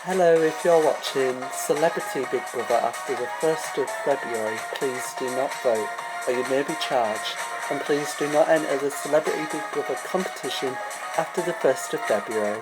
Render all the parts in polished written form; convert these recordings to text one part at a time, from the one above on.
Hello, if you're watching Celebrity Big Brother after the 1st of February, please do not vote, or you may be charged, and please do not enter the Celebrity Big Brother competition after the 1st of February.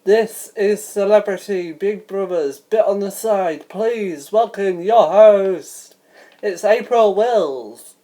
This is Celebrity Big Brother's Bit on the Side. Please welcome your host. It's April Wills.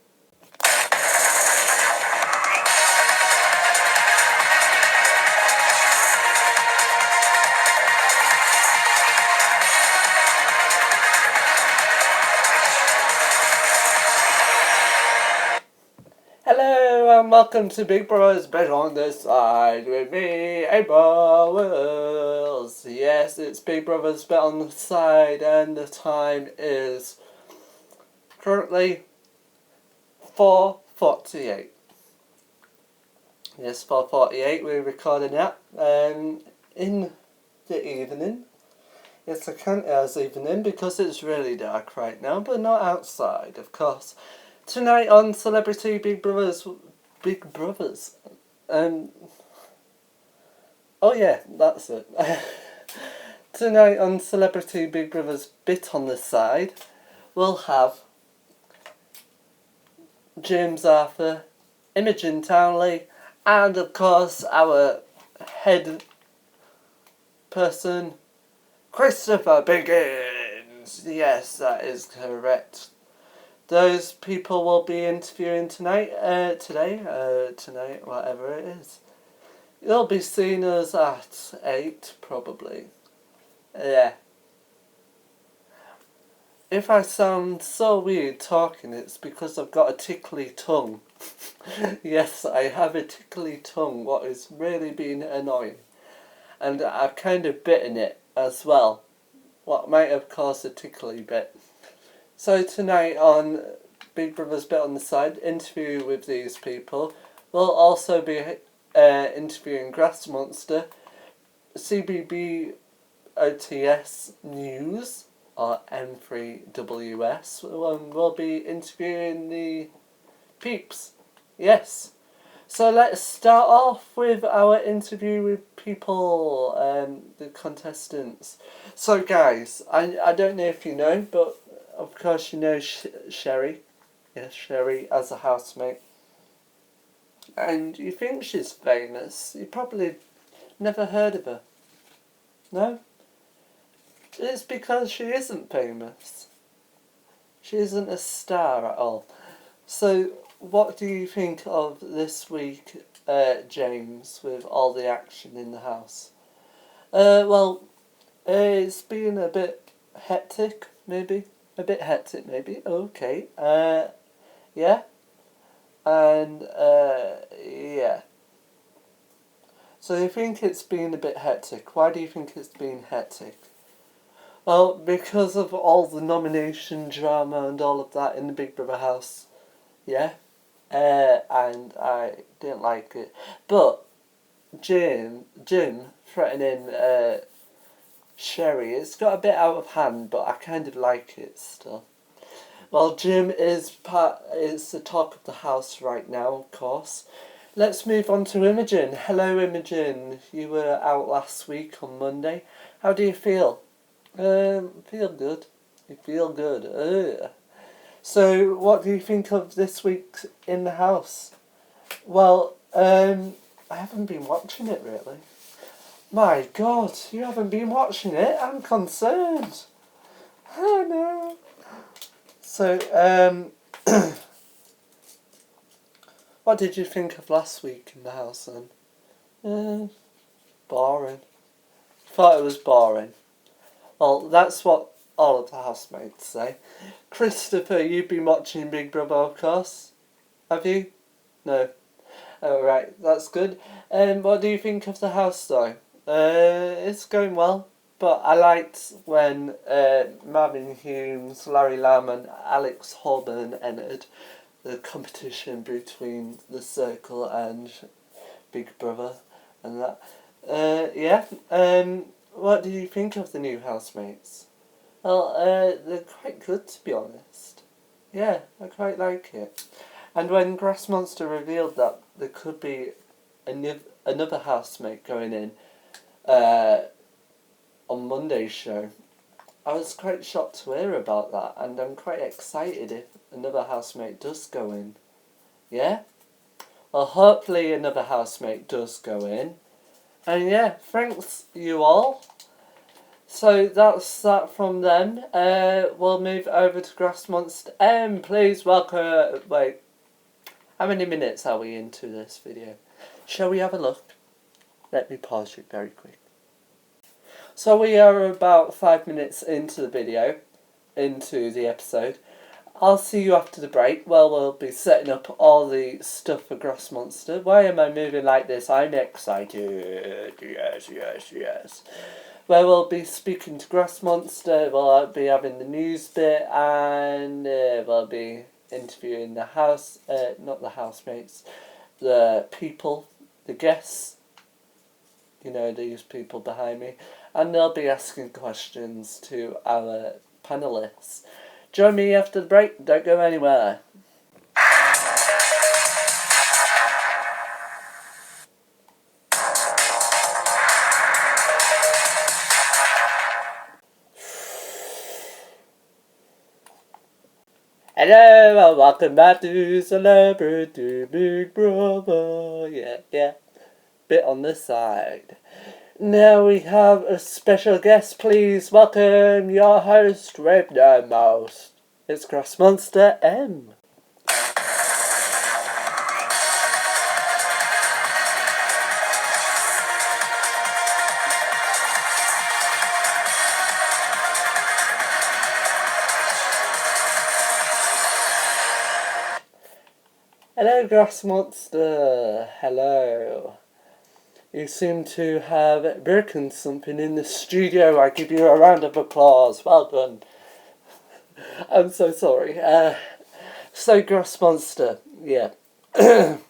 Hello and welcome to Big Brother's Bit on the Side with me, April Wills. Yes, it's Big Brother's Bit on the Side and the time is currently 4:48. Yes, 4:48, we're recording that in the evening. Yes, I count it as evening because it's really dark right now, but not outside, of course. Tonight on Celebrity Big Brothers. Oh yeah, that's it. Tonight on Celebrity Big Brother's Bit on the Side, we'll have James Arthur, Imogen Townley, and of course our head person, Christopher Biggins. Yes, that is correct. Those people will be interviewing tonight, tonight, whatever it is. You'll be seeing us at 8, probably. Yeah. If I sound so weird talking, it's because I've got a tickly tongue. Yes, I have a tickly tongue, what is really been annoying. And I've kind of bitten it as well, what might have caused a tickly bit. So tonight on Big Brother's Bit on the Side, interview with these people. We'll also be interviewing Grass Monster, CBB OTS News, or M3WS, and we'll be interviewing the peeps. Yes. So let's start off with our interview with people, the contestants. So guys, I don't know if you know, but of course you know Sherry. Yes, Sherry as a housemate. And you think she's famous. You probably never heard of her. No? It's because she isn't famous. She isn't a star at all. So, what do you think of this week, James, with all the action in the house? It's been a bit hectic, maybe. A bit hectic, maybe. Okay. Yeah. And, yeah. So you think it's been a bit hectic. Why do you think it's been hectic? Well, because of all the nomination drama and all of that in the Big Brother house. Yeah. And I didn't like it. But Jim threatening Sherry, it's got a bit out of hand, but I kind of like it still. Well, Jim is the talk of the house right now, of course. Let's move on to Imogen. Hello, Imogen. You were out last week on Monday. How do you feel? Feel good. You feel good. Ugh. So, what do you think of this week in the house? Well, I haven't been watching it really. My God, you haven't been watching it? I'm concerned. Oh no. So, what did you think of last week in the house then? Boring. Thought it was boring. Well, that's what all of the housemates say. Christopher, you've been watching Big Brother, of course. Have you? No. Oh, right, that's good. What do you think of the house, though? It's going well. But I liked when Marvin Humes, Larry Lamb and Alex Horburn entered the competition between The Circle and Big Brother and that. Yeah. What do you think of the new housemates? Well, they're quite good, to be honest. Yeah, I quite like it. And when Grass Monster revealed that there could be another housemate going in uh, on Monday's show, I was quite shocked to hear about that, and I'm quite excited if another housemate does go in. Yeah? Well, hopefully another housemate does go in. And yeah, thanks you all. So that's that from them. We'll move over to Grass Monster M. Please welcome. Wait, how many minutes are we into this video? Shall we have a look? Let me pause it very quick. So we are about 5 minutes into the video, into the episode. I'll see you after the break. Well, we'll be setting up all the stuff for Grass Monster. Why am I moving like this? I'm excited. Yes. Where we'll be speaking to Grass Monster, we'll be having the news bit, and we'll be interviewing the not the housemates, the people, the guests, you know, these people behind me, and they'll be asking questions to our panellists. Join me after the break, don't go anywhere. Hello and welcome back to Celebrity Big Brother. Yeah. Bit on the side. Now we have a special guest. Please welcome your host with the most. It's Grass Monster M. Hello, Grass Monster. Hello. You seem to have broken something in the studio. I give you a round of applause. Well done. I'm so sorry. So, Grass Monster, yeah. You're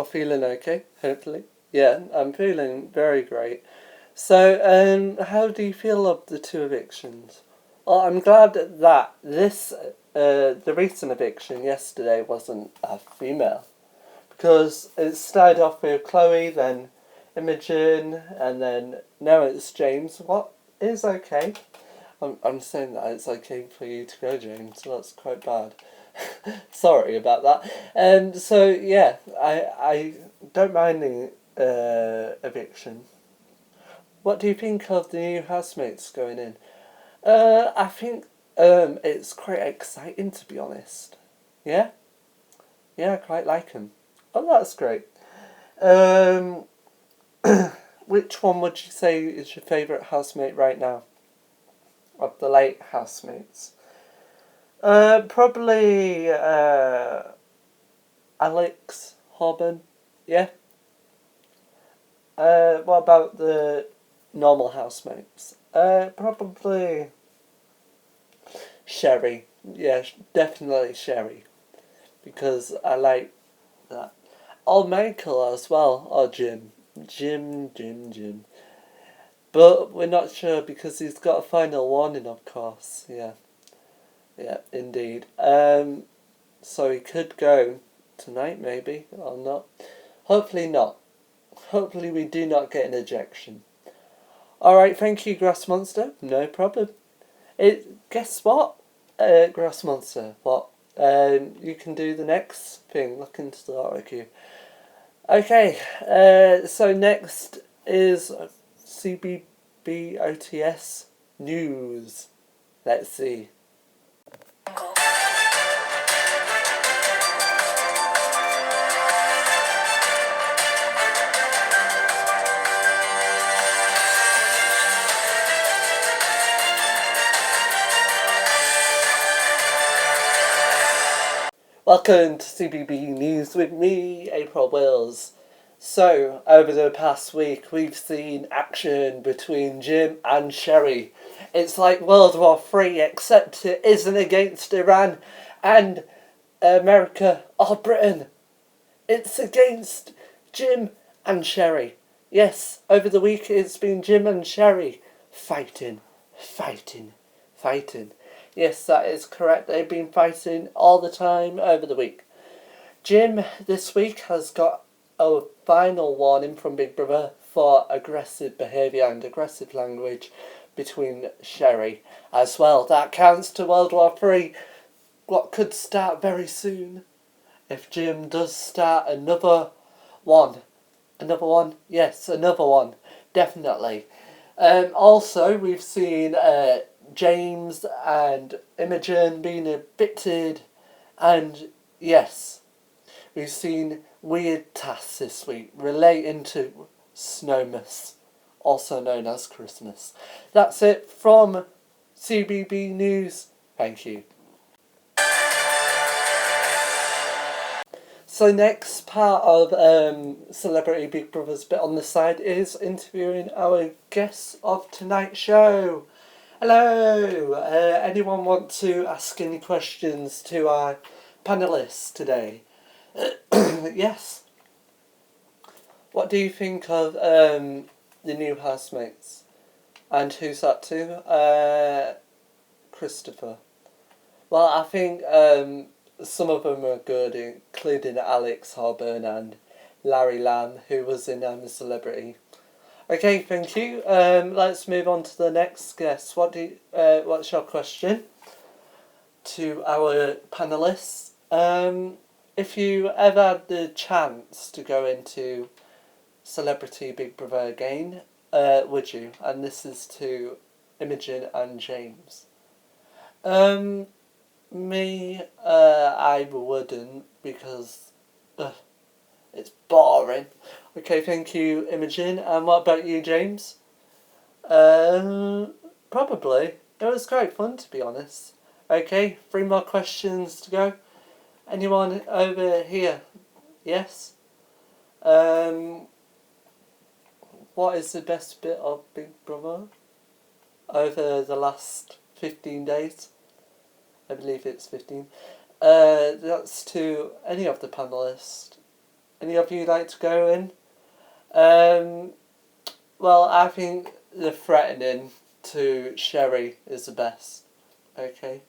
feeling okay, hopefully? Yeah, I'm feeling very great. So, how do you feel of the 2 evictions? Well, I'm glad that the recent eviction yesterday wasn't a female. Because it started off with Chloe, then Imogen, and then now it's James. What is okay? I'm saying that it's okay for you to go, James. So that's quite bad. Sorry about that. And so yeah, I don't mind the eviction. What do you think of the new housemates going in? I think it's quite exciting, to be honest. Yeah, I quite like them. Oh, that's great. Which one would you say is your favourite housemate right now? Of the late housemates? Probably Alex Hobben. Yeah. What about the normal housemates? Probably Sherry. Yeah, definitely Sherry. Because I like that. Or Michael as well, or Jim. Jim. But we're not sure because he's got a final warning, of course. Yeah, indeed. So he could go tonight, maybe, or not. Hopefully not. Hopefully we do not get an ejection. Alright, thank you, Grass Monster. No problem. Guess what, Grass Monster? What? You can do the next thing. Look into the article. Okay, so next is CBBOTS News. Let's see. Welcome to CBB News with me, April Wills. So, over the past week, we've seen action between Jim and Sherry. It's like World War III, except it isn't against Iran and America or Britain. It's against Jim and Sherry. Yes, over the week it's been Jim and Sherry fighting. Yes, that is correct. They've been fighting all the time over the week. Jim this week has got a final warning from Big Brother for aggressive behaviour and aggressive language between Sherry as well. That counts to World War III, what could start very soon. If Jim does start another one. Yes, another one. Definitely. Also, we've seen James and Imogen being evicted. And yes, we've seen weird tasks this week relating to Snowmas, also known as Christmas. That's it from CBB News. Thank you. So next part of Celebrity Big Brother's bit on the side is interviewing our guests of tonight's show. Hello! Anyone want to ask any questions to our panellists today? Yes. What do you think of the new housemates? And who's that to? Christopher. Well, I think some of them are good, including Alex Harburn and Larry Lamb, who was in I'm a Celebrity. Okay, thank you. Let's move on to the next guest. What's your question to our panellists? If you ever had the chance to go into Celebrity Big Brother again, would you? And this is to Imogen and James. Me, I wouldn't, because it's boring. Okay, thank you, Imogen. And what about you, James? Probably. It was quite fun, to be honest. Okay, 3 more questions to go. Anyone over here? Yes? What is the best bit of Big Brother over the last 15 days? I believe it's 15. That's to any of the panellists. Any of you like to go in? Well, I think the threatening to Sherry is the best. Okay.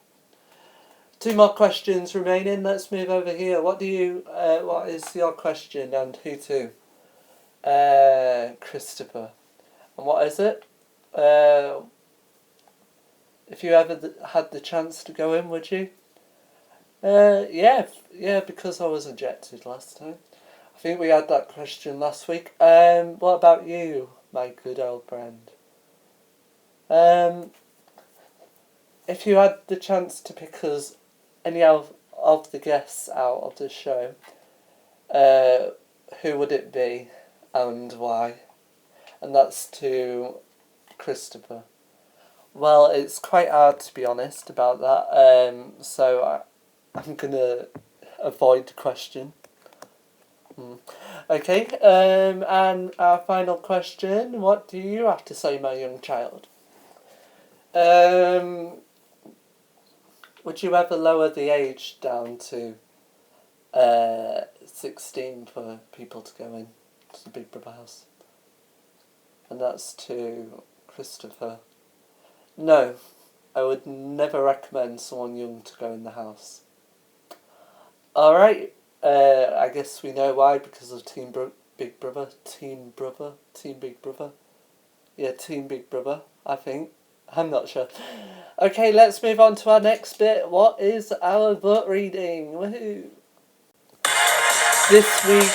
2 more questions remaining. Let's move over here. What is your question and who to? Christopher. And what is it? If you ever had the chance to go in, would you? Yeah, because I was ejected last time. I think we had that question last week. What about you, my good old friend? If you had the chance to pick us any of the guests out of the show, who would it be and why? And that's to Christopher. Well, it's quite hard to be honest about that, so I'm going to avoid the question. Okay, and our final question, what do you have to say, my young child? Would you ever lower the age down to 16 for people to go in to the Big Brother house? And that's to Christopher. No, I would never recommend someone young to go in the house. Alright, I guess we know why, because of Team Big Brother. Yeah, Team Big Brother, I think. I'm not sure. Okay, let's move on to our next bit. What is our book reading? Woohoo! This week,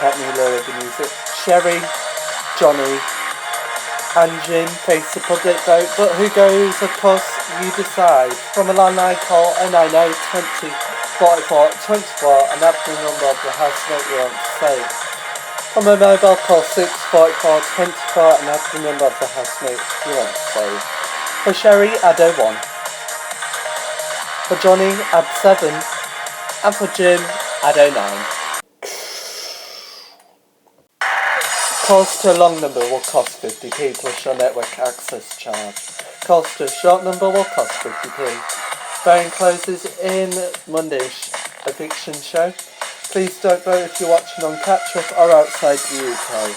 let me lower the music. Sherry, Johnny, and Jim face the public vote, but who goes, of course, you decide. From a landline call 090 20 44 24 and add the number of the housemate you want to save. From a mobile call 6 44 24 and add the number of the housemate you want to save. For Sherry, add 01. For Johnny, add 7. And for Jim, add 09. Calls to a long number will cost 50p plus your network access charge. Calls to a short number will cost 50p. Phone closes in Monday's eviction show. Please don't vote if you're watching on catch-up or outside the UK.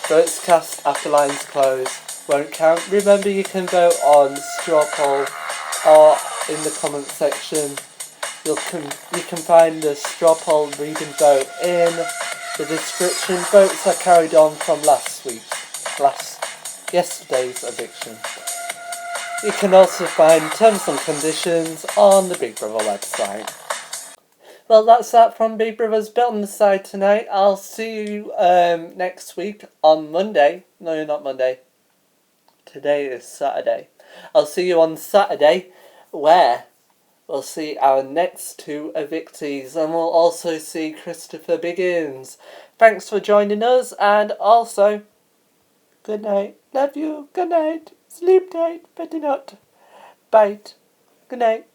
Votes cast after lines close won't count. Remember, you can vote on straw poll or in the comment section. You can find the straw poll reading vote in the description. Votes are carried on from yesterday's eviction. You can also find terms and conditions on the Big Brother website. Well, that's that from Big Brother's Bit on the Side tonight. I'll see you next week on Monday. No, not Monday. Today is Saturday. I'll see you on Saturday, where we'll see our next 2 evictees, and we'll also see Christopher Biggins. Thanks for joining us, and also, good night. Love you. Good night. Sleep tight. Better not. Bite. Good night.